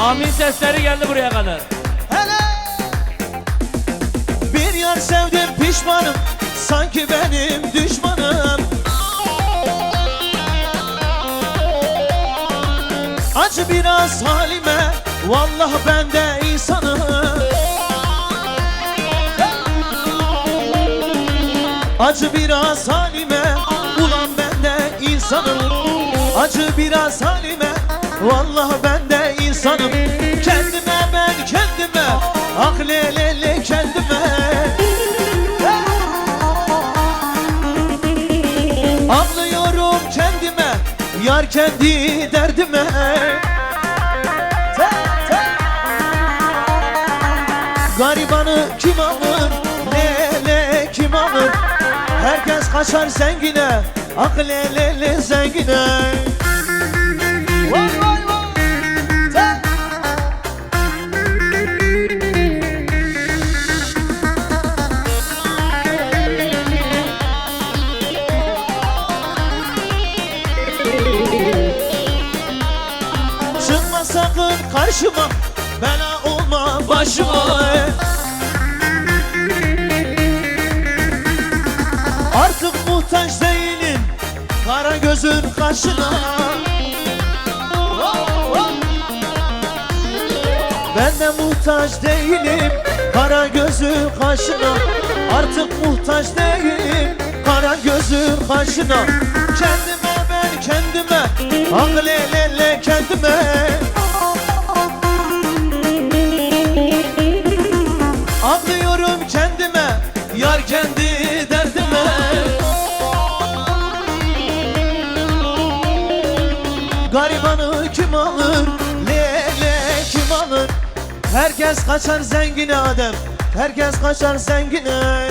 Amin sesleri geldi buraya kadar. Hele. Bir yar sevdim pişmanım, sanki benim düşmanım. Acı biraz halime, vallahi ben de insanım. Acı biraz halime, ulan ben de insanım. Acı biraz halime, vallahi ben de insanım. Kendime ben kendime, ah lelele kendime. Ağlıyorum kendime, yar kendi derdime. Garibanı kim alır, lele kim alır? Herkes kaçar zengine, ah lelele zengine. Vay vay vay. Çıkma sakın karşıma, bela olma başıma. Artık muhtaç değilim kara gözün kaşına. Ben de muhtaç değilim kara gözün kaşına. Artık muhtaç değilim kara gözün kaşına. Kendime ben kendime, ah lelele kendime. Ağlıyorum kendime, yar kendi derdime. Garibanı kim alır, lele kim alır? Herkes kaçar zengine Adem, herkes kaçar zengine.